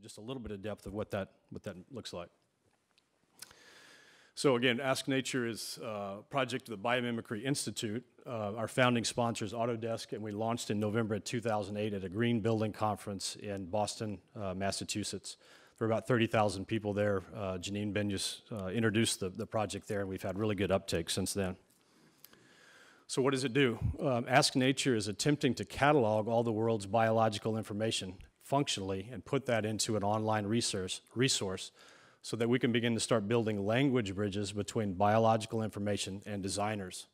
just a little bit of depth of what that looks like. So again, Ask Nature is a project of the Biomimicry Institute. Our founding sponsor is Autodesk, and we launched in November of 2008 at a green building conference in Boston, Massachusetts. There were about 30,000 people there. Janine Benyus introduced the project there, and we've had really good uptake since then. So what does it do? Ask Nature is attempting to catalog all the world's biological information functionally and put that into an online resource so that we can begin to start building language bridges between biological information and designers.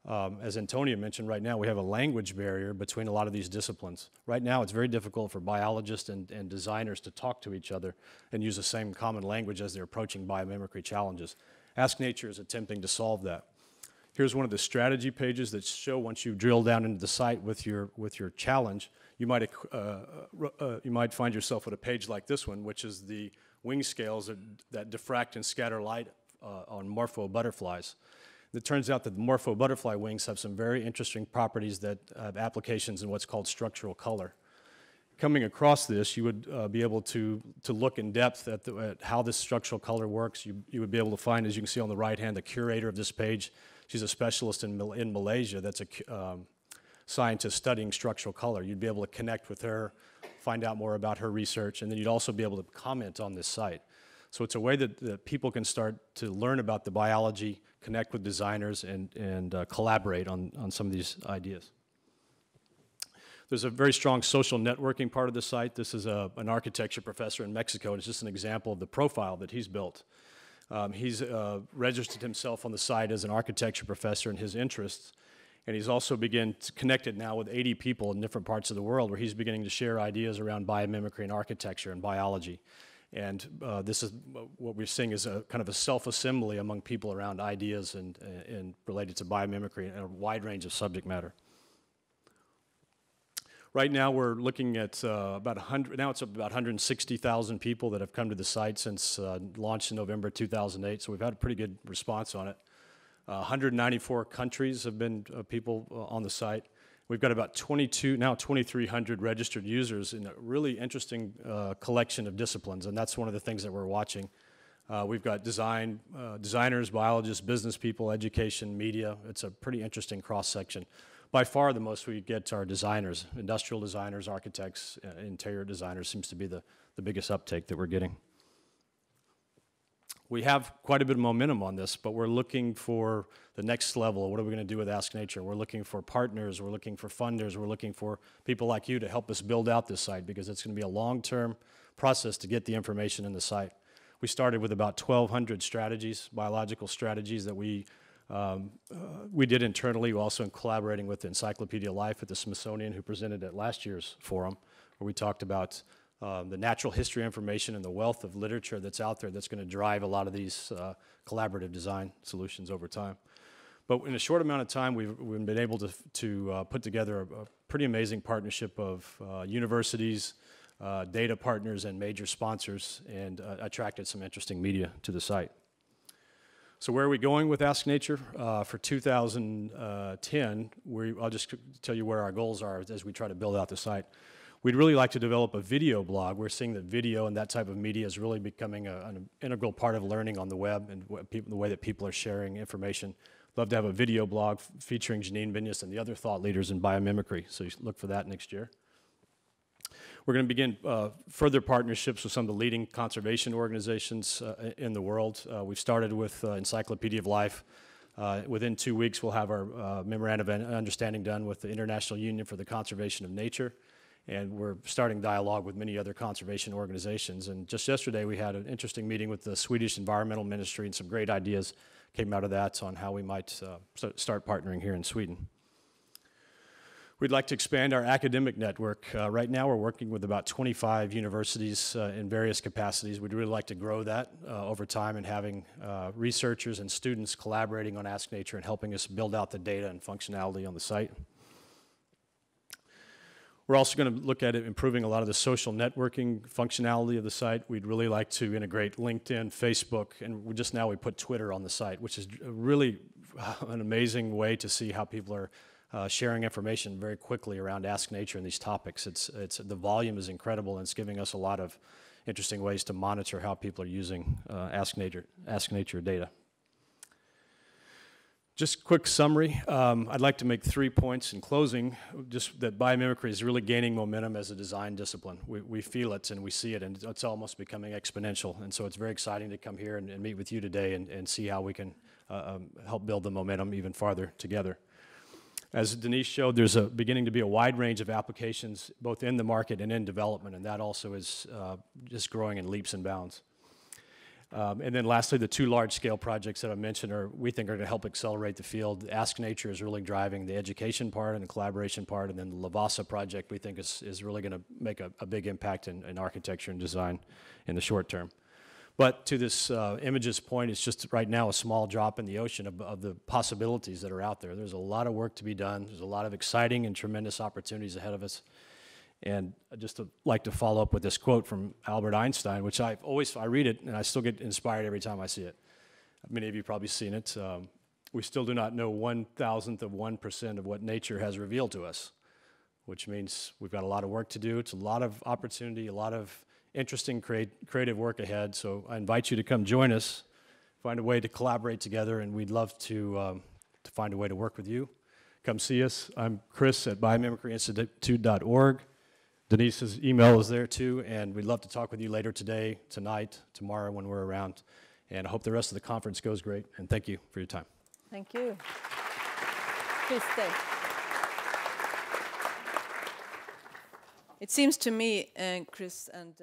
As Antonia mentioned, right now we have a language barrier between a lot of these disciplines. Right now it's very difficult for biologists and designers to talk to each other and use the same common language as they're approaching biomimicry challenges. Ask Nature is attempting to solve that. Here's one of the strategy pages that show once you drill down into the site with your challenge, you might find yourself at a page like this one, which is the wing scales that diffract and scatter light on morpho butterflies. It turns out that the morpho butterfly wings have some very interesting properties that have applications in what's called structural color. Coming across this, you would be able to look in depth at how this structural color works. You would be able to find, as you can see on the right hand, the curator of this page. She's a specialist in Malaysia that's a scientist studying structural color. You'd be able to connect with her, find out more about her research, and then you'd also be able to comment on this site. So it's a way that people can start to learn about the biology, connect with designers, and collaborate on some of these ideas. There's a very strong social networking part of the site. This is an architecture professor in Mexico, and it's just an example of the profile that he's built. He's registered himself on the site as an architecture professor in his interests, and he's also connected now with 80 people in different parts of the world where he's beginning to share ideas around biomimicry and architecture and biology. And this is what we're seeing is a kind of a self-assembly among people around ideas and related to biomimicry and a wide range of subject matter. Right now we're looking at about 160,000 people that have come to the site since launch in November 2008, so we've had a pretty good response on it. 194 countries have been people on the site. We've got about 2,300 registered users in a really interesting collection of disciplines, and that's one of the things that we're watching. We've got designers, biologists, business people, education, media. It's a pretty interesting cross-section. By far the most we get are designers, industrial designers, architects, interior designers seems to be the biggest uptake that we're getting. We have quite a bit of momentum on this, but we're looking for the next level. What are we going to do with Ask Nature? We're looking for partners, we're looking for funders, we're looking for people like you to help us build out this site because it's going to be a long-term process to get the information in the site. We started with about 1,200 strategies, biological strategies that we did internally, also in collaborating with Encyclopedia Life at the Smithsonian, who presented at last year's forum, where we talked about the natural history information and the wealth of literature that's out there that's going to drive a lot of these collaborative design solutions over time. But in a short amount of time, we've been able to put together a pretty amazing partnership of universities, data partners, and major sponsors, and attracted some interesting media to the site. So where are we going with Ask Nature? For 2010, I'll just tell you where our goals are as we try to build out the site. We'd really like to develop a video blog. We're seeing that video and that type of media is really becoming an integral part of learning on the web and the way that people are sharing information. Love to have a video blog featuring Janine Benyus and the other thought leaders in biomimicry, so you look for that next year. We're going to begin further partnerships with some of the leading conservation organizations in the world. We've started with Encyclopedia of Life. Within 2 weeks, we'll have our memorandum of understanding done with the International Union for the Conservation of Nature. And we're starting dialogue with many other conservation organizations. And just yesterday, we had an interesting meeting with the Swedish Environmental Ministry, and some great ideas came out of that on how we might start partnering here in Sweden. We'd like to expand our academic network. Right now, we're working with about 25 universities in various capacities. We'd really like to grow that over time and having researchers and students collaborating on Ask Nature and helping us build out the data and functionality on the site. We're also going to look at improving a lot of the social networking functionality of the site. We'd really like to integrate LinkedIn, Facebook, and we put Twitter on the site, which is really an amazing way to see how people are sharing information very quickly around Ask Nature and these topics. The volume is incredible, and it's giving us a lot of interesting ways to monitor how people are using Ask Nature data. Just quick summary. I'd like to make 3 points in closing, just that biomimicry is really gaining momentum as a design discipline. We feel it and we see it, and it's almost becoming exponential. And so it's very exciting to come here and meet with you today and see how we can help build the momentum even farther together. As Denise showed, there's beginning to be a wide range of applications both in the market and in development, and that also is just growing in leaps and bounds. And then lastly, the 2 large-scale projects that I mentioned we think are going to help accelerate the field. Ask Nature is really driving the education part and the collaboration part, and then the Lavasa project we think is really going to make a big impact in architecture and design in the short term. But to this image's point, it's just right now a small drop in the ocean of the possibilities that are out there. There's a lot of work to be done. There's a lot of exciting and tremendous opportunities ahead of us. And I'd just like to follow up with this quote from Albert Einstein, which I read it and I still get inspired every time I see it. Many of you have probably seen it. We still do not know 1,000th of 1% of what nature has revealed to us, which means we've got a lot of work to do. It's a lot of opportunity, a lot of interesting creative work ahead. So I invite you to come join us, find a way to collaborate together, and we'd love to find a way to work with you. Come see us. I'm Chris at biomimicryinstitute.org. Denise's email is there too, and we'd love to talk with you later today, tonight, tomorrow when we're around. And I hope the rest of the conference goes great, and thank you for your time. Thank you. Please stay. It seems to me, Chris and